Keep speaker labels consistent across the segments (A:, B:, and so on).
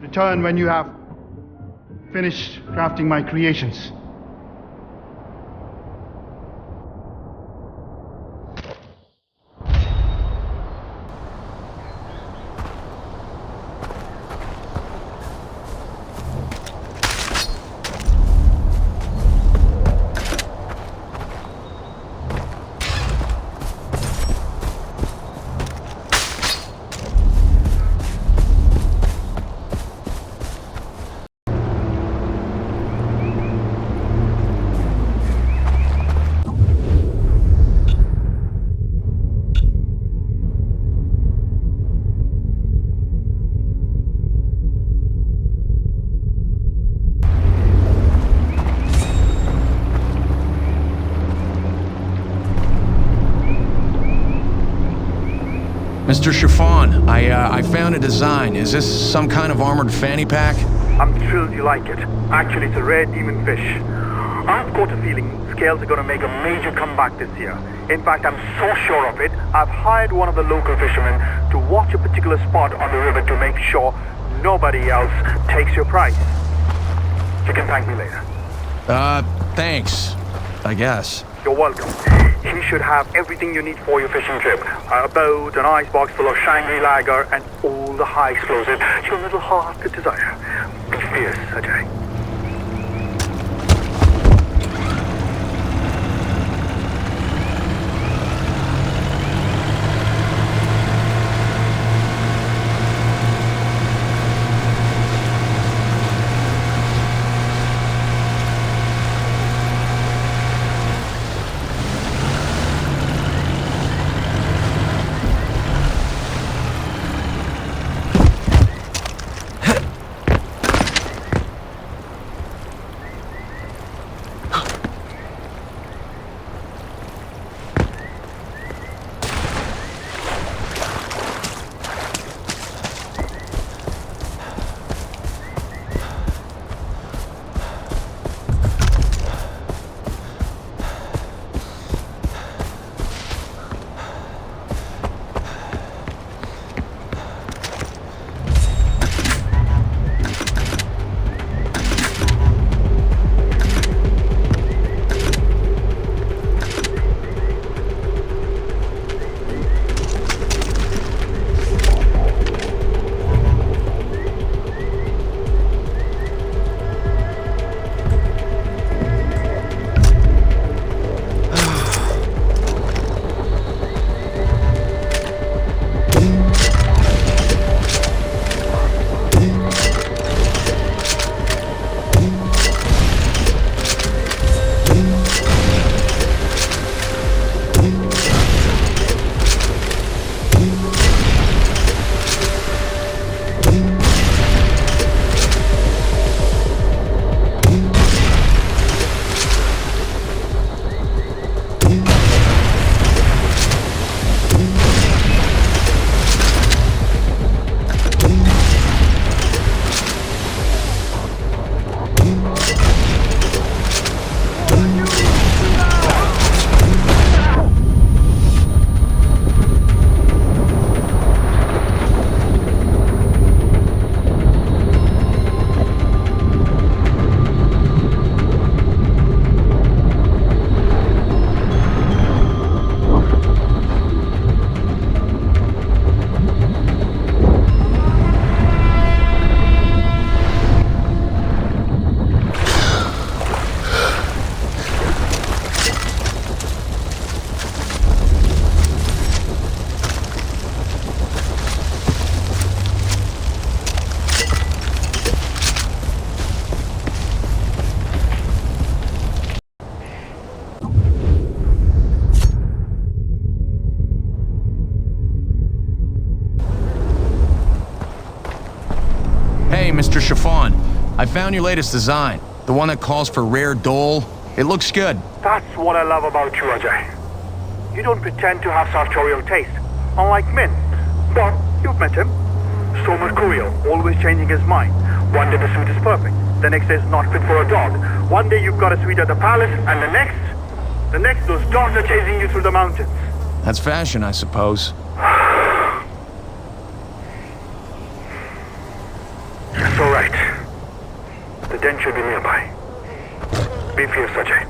A: Return when you have finished crafting my creations.
B: Mr. Chiffon, I found a design. Is this some kind of armored fanny pack?
C: I'm thrilled you like it. Actually, it's a rare demon fish. I've got a feeling Scales are going to make a major comeback this year. In fact, I'm so sure of it, I've hired one of the local fishermen to watch a particular spot on the river to make sure nobody else takes your prize. You can thank me later.
B: Thanks. I guess.
C: You're welcome. He should have everything you need for your fishing trip. A boat, an icebox full of Shangri Lager, and all the high explosive your little heart could desire. Be fierce, Ajay.
B: Hey, Mr. Chiffon, I found your latest design. The one that calls for rare dole. It looks good.
C: That's what I love about you, Ajay. You don't pretend to have sartorial taste, unlike Min. But you've met him. So mercurial, always changing his mind. One day the suit is perfect, the next day it's not fit for a dog. One day you've got a suite at the palace, and the next those dogs are chasing you through the mountains.
B: That's fashion, I suppose.
C: That's all right. The den should be nearby. Be fierce, Ajay.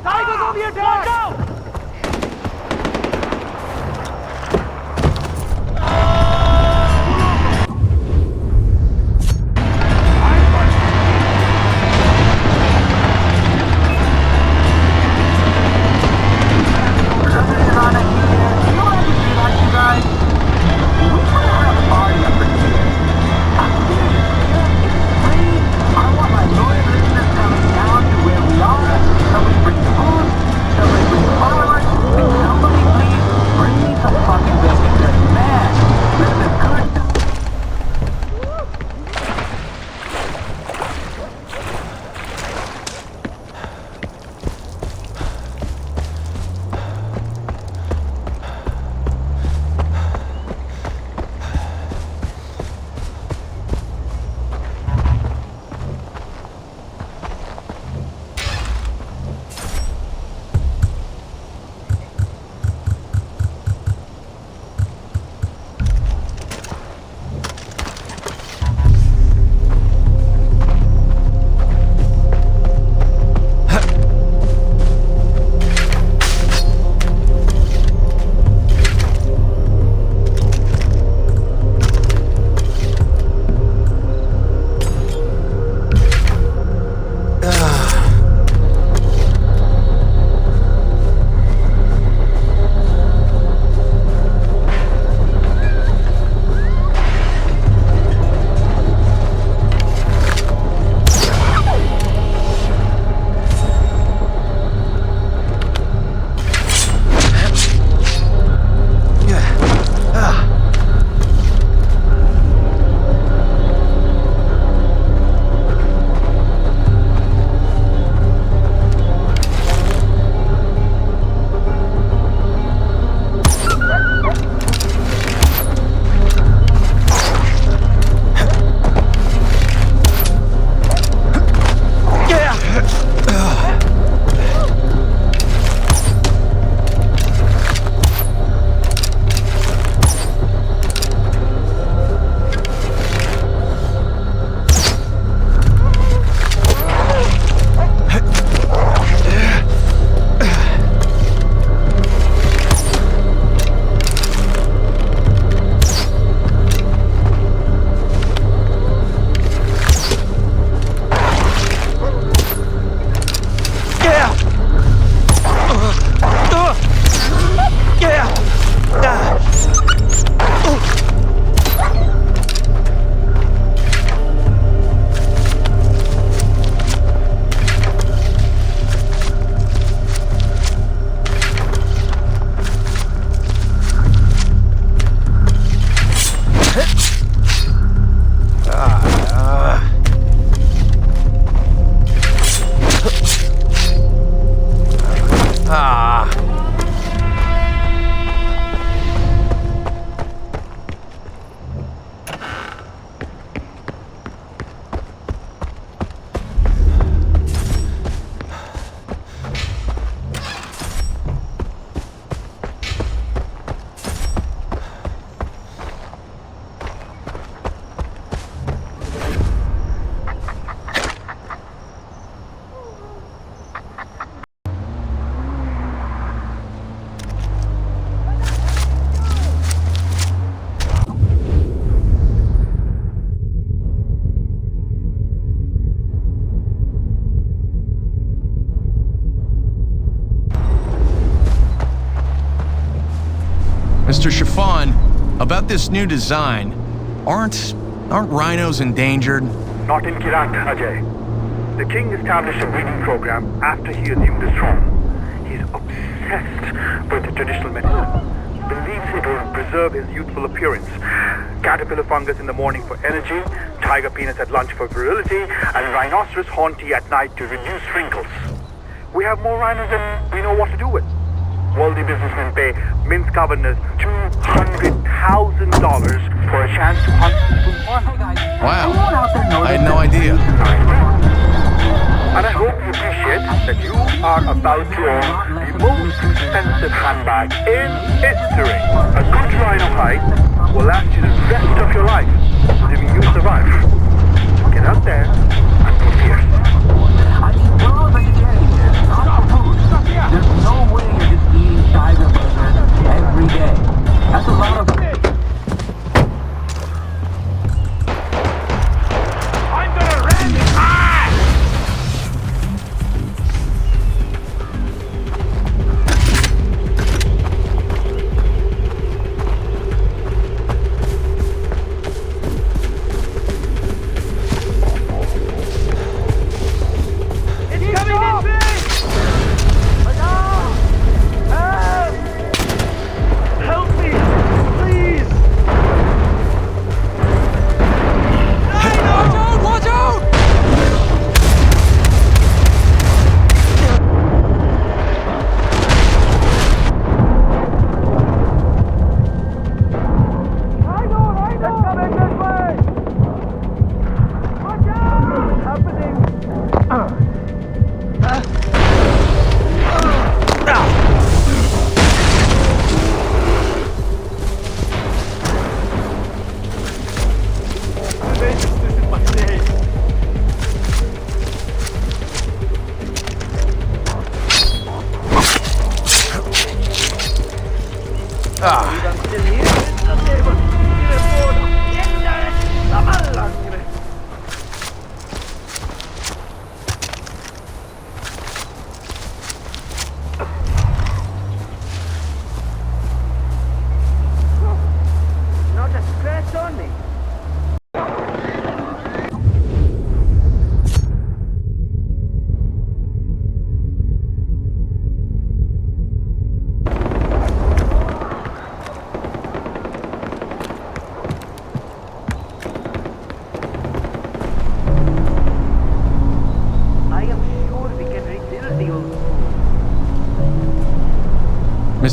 D: Tigers over your door! Go!
B: Mr. Chiffon, about this new design, aren't rhinos endangered?
C: Not in Kirant, Ajay. The king established a breeding program after he assumed his throne. He's obsessed with the traditional medicine. Believes it will preserve his youthful appearance. Caterpillar fungus in the morning for energy, tiger peanuts at lunch for virility, and rhinoceros horn tea at night to reduce wrinkles. We have more rhinos than we know what to do with. Wealthy businessmen pay Minsk governors $200,000 for a chance to hunt for one.
B: Wow, I had no idea.
C: And I hope you appreciate that you are about to own the most expensive handbag in history. A good rhino hide will last you the rest of your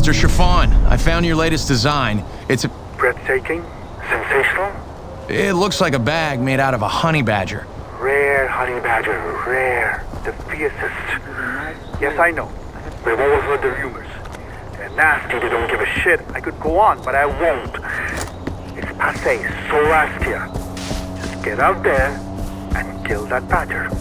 B: Mr. Chiffon, I found your latest design. It's a...
C: Breathtaking? Sensational?
B: It looks like a bag made out of a honey badger.
C: Rare honey badger, rare. The fiercest. Yes, I know. We've all heard the rumors. They're nasty, they don't give a shit. I could go on, but I won't. It's passé, so last year. Just get out there and kill that badger.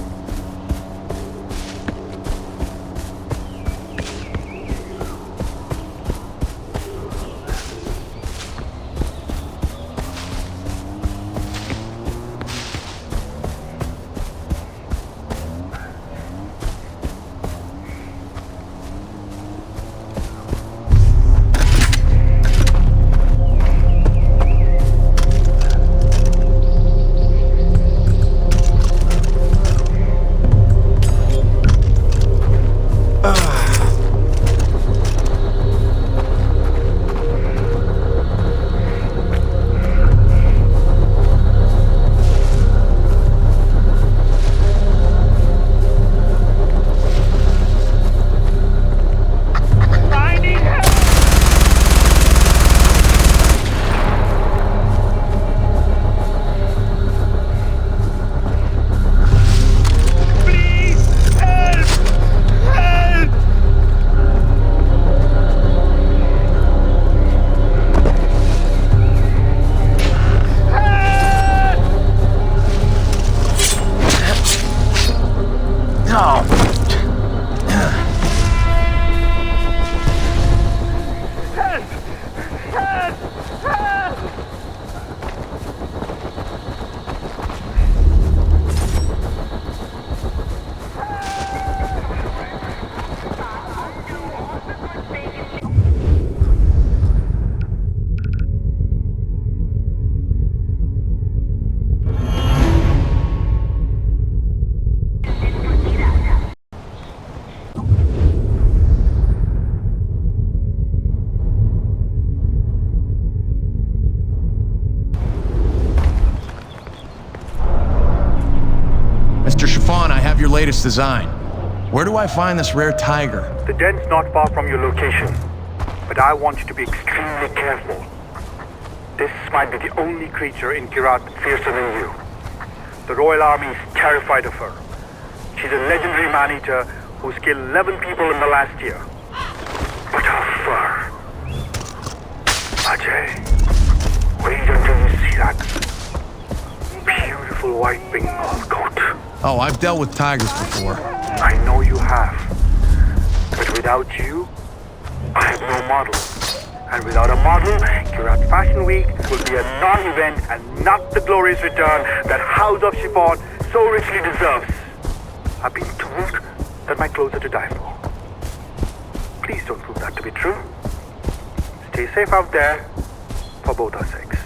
B: Your latest design. Where do I find this rare tiger?
C: The den's not far from your location, but I want you to be extremely careful. This might be the only creature in Kyrat fiercer than you. The Royal Army is terrified of her. She's a legendary man-eater who's killed 11 people in the last year. But her fur... Ajay, wait until you see that beautiful white Bengal coat.
B: Oh, I've dealt with tigers before.
C: I know you have. But without you, I have no model. And without a model, Kyrat Fashion Week will be a non-event and not the glorious return that House of Chiffon so richly deserves. I've been told that my clothes are to die for. Please don't prove that to be true. Stay safe out there, for both our sakes.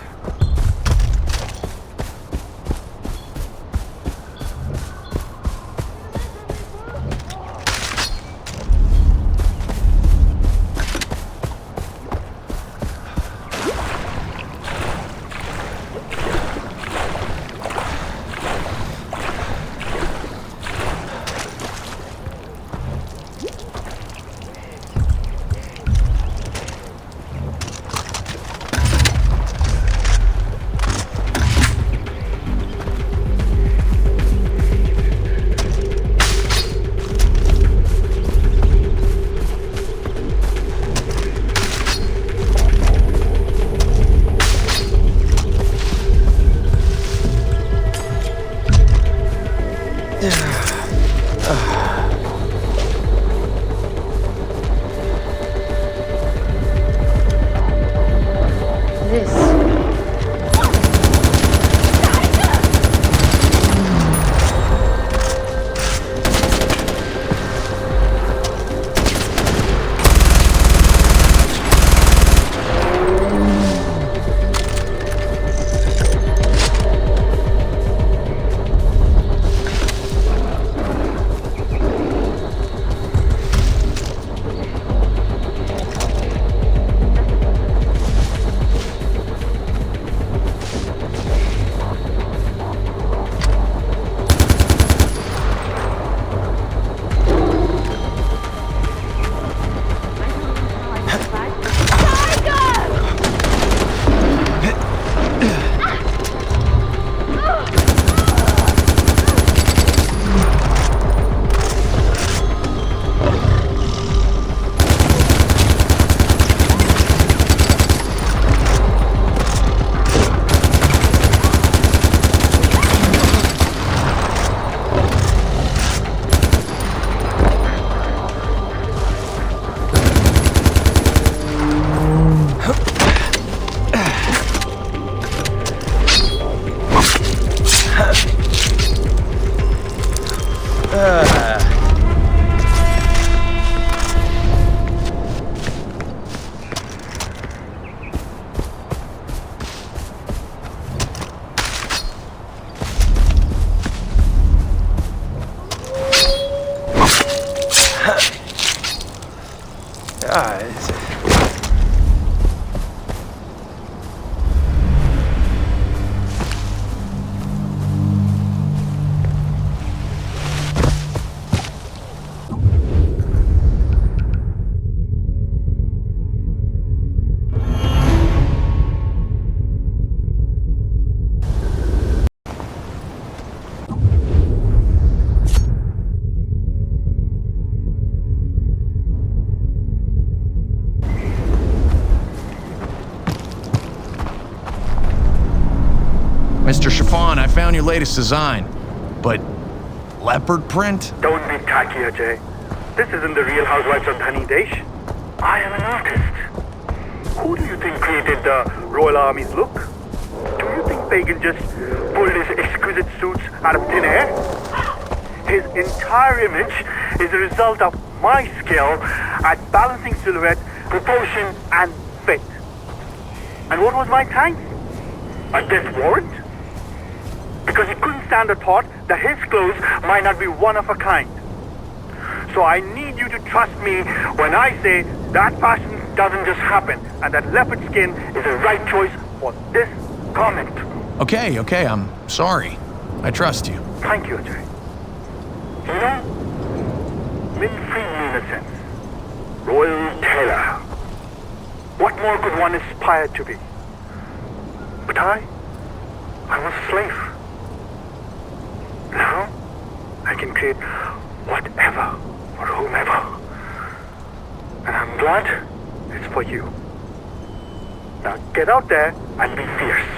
B: Mr. Chiffon, I found your latest design. But leopard print?
C: Don't be tacky, Ajay. This isn't the Real Housewives of Dhani Desh. I am an artist. Who do you think created the Royal Army's look? Do you think Pagan just pulled his exquisite suits out of thin air? His entire image is a result of my skill at balancing silhouette, proportion, and fit. And what was my thanks? A death warrant? Because he couldn't stand the thought that his clothes might not be one of a kind. So I need you to trust me when I say that fashion doesn't just happen, and that leopard skin is the right choice for this garment.
B: Okay, I'm sorry. I trust you.
C: Thank you, Ajay. You know, Min freed me in a sense. Royal Tailor. What more could one aspire to be? But I was a slave. Now, I can create whatever for whomever. And I'm glad it's for you. Now get out there and be fierce.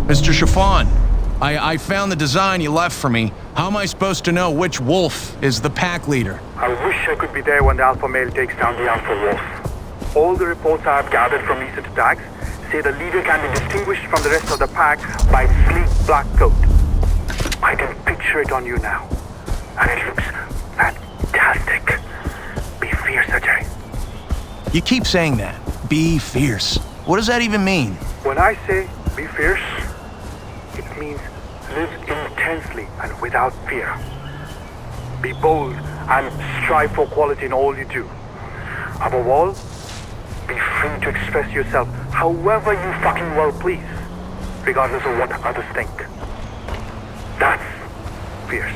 B: Mr. Chiffon, I found the design you left for me. How am I supposed to know which wolf is the pack leader?
C: I wish I could be there when the alpha male takes down the alpha wolf. All the reports I have gathered from recent attacks say the leader can be distinguished from the rest of the pack by its sleek black coat. I can picture it on you now, and it looks fantastic. Be fierce, Ajay.
B: You keep saying that. Be fierce. What does that even mean?
C: When I say be fierce, it means live intensely and without fear. Be bold and strive for quality in all you do. Above all, be free to express yourself however you fucking well please, regardless of what others think. That's fierce.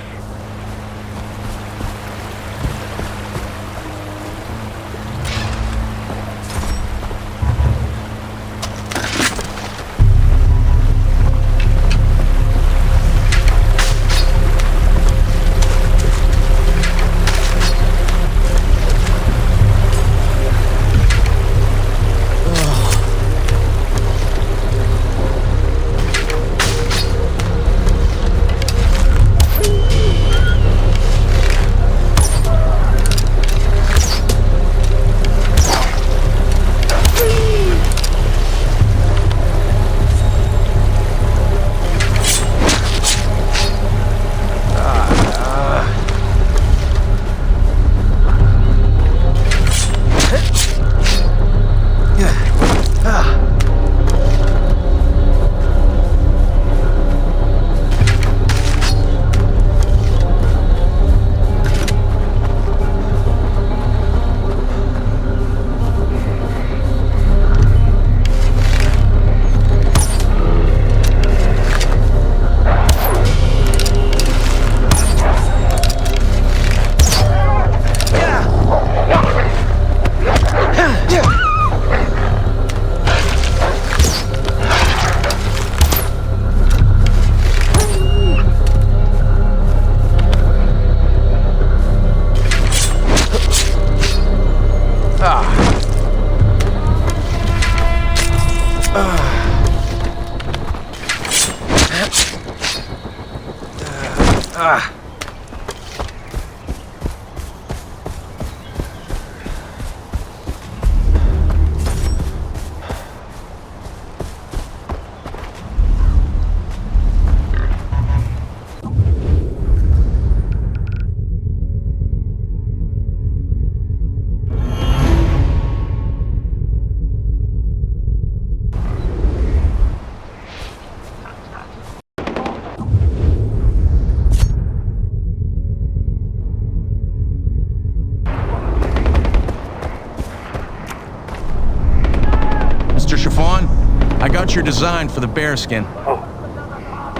B: your design for the bearskin.
C: Oh,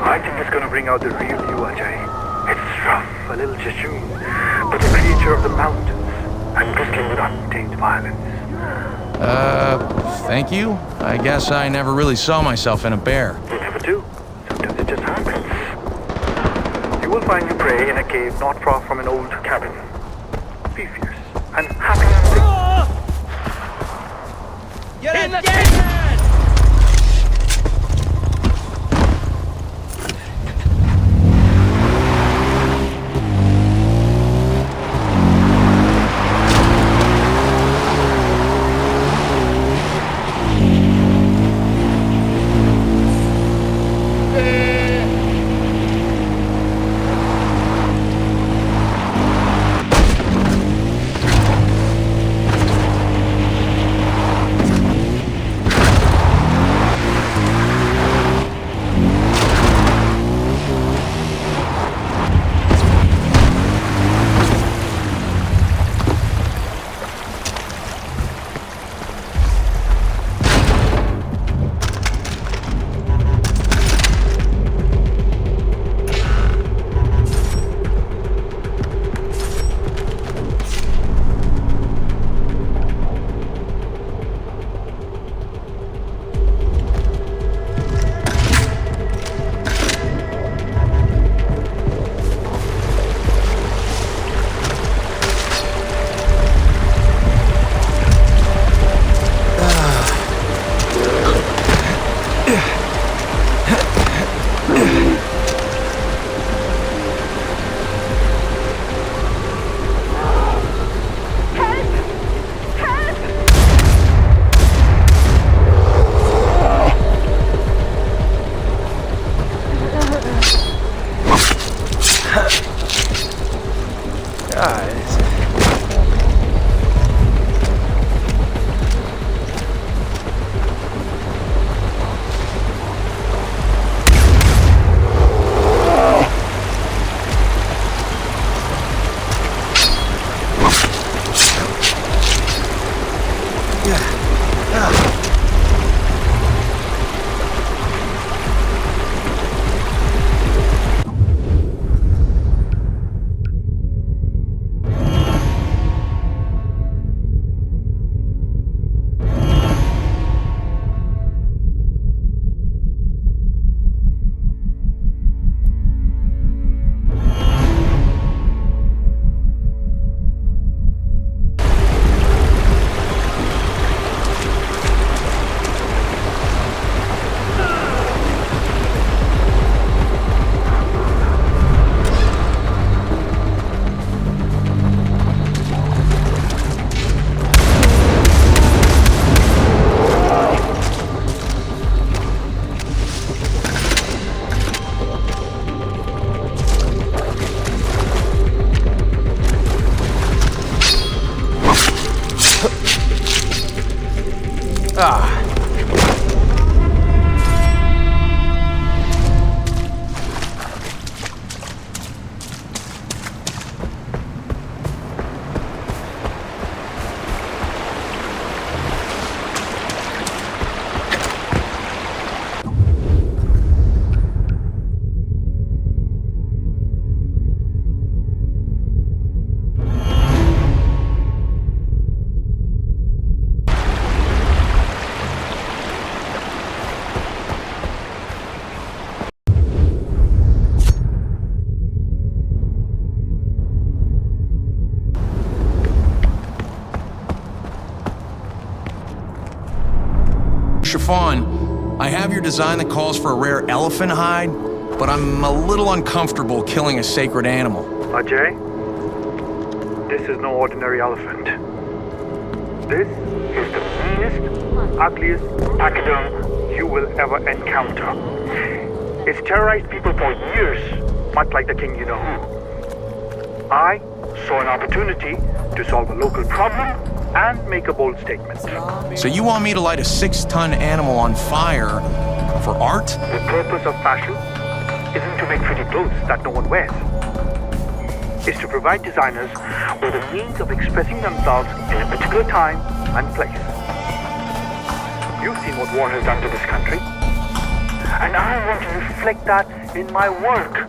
C: I think it's gonna bring out the real you, Ajay. It's rough, a little jejune, but a creature of the mountains and bristling with untamed violence.
B: Thank you? I guess I never really saw myself in a bear.
C: You never do. Sometimes it just happens. You will find your prey in a cave not far from an old cabin. Be fierce and happy.
D: You're in the dead!
B: Chiffon, I have your design that calls for a rare elephant hide, but I'm a little uncomfortable killing a sacred animal.
C: Ajay, this is no ordinary elephant. This is the meanest, ugliest pachyderm you will ever encounter. It's terrorized people for years, much like the king you know who. I saw an opportunity to solve a local problem and make a bold statement.
B: So you want me to light a 6-ton animal on fire for art?
C: The purpose of fashion isn't to make pretty clothes that no one wears. It's to provide designers with a means of expressing themselves in a particular time and place. You've seen what war has done to this country. and I want to reflect that in my work.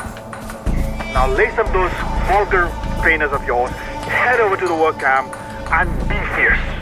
C: Now lace up those vulgar trainers of yours, head over to the work camp, and be fierce.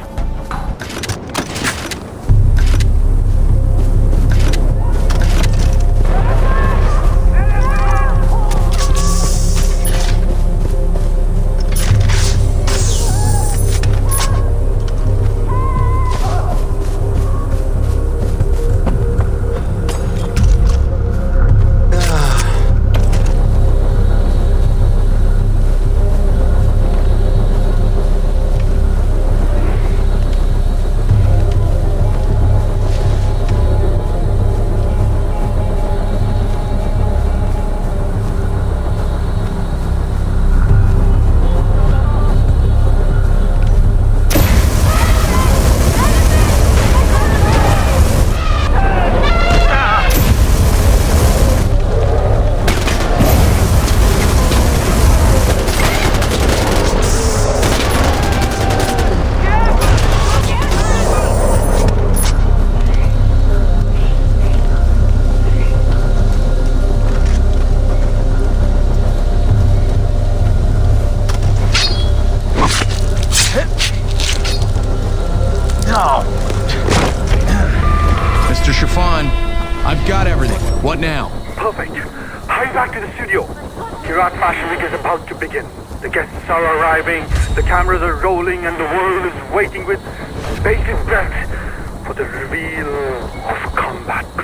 B: Mr. Chiffon, I've got everything. What now?
C: Perfect. Hurry back to the studio. Kirat Fashion Week is about to begin. The guests are arriving, the cameras are rolling, and the world is waiting with bated breath for the reveal of combat.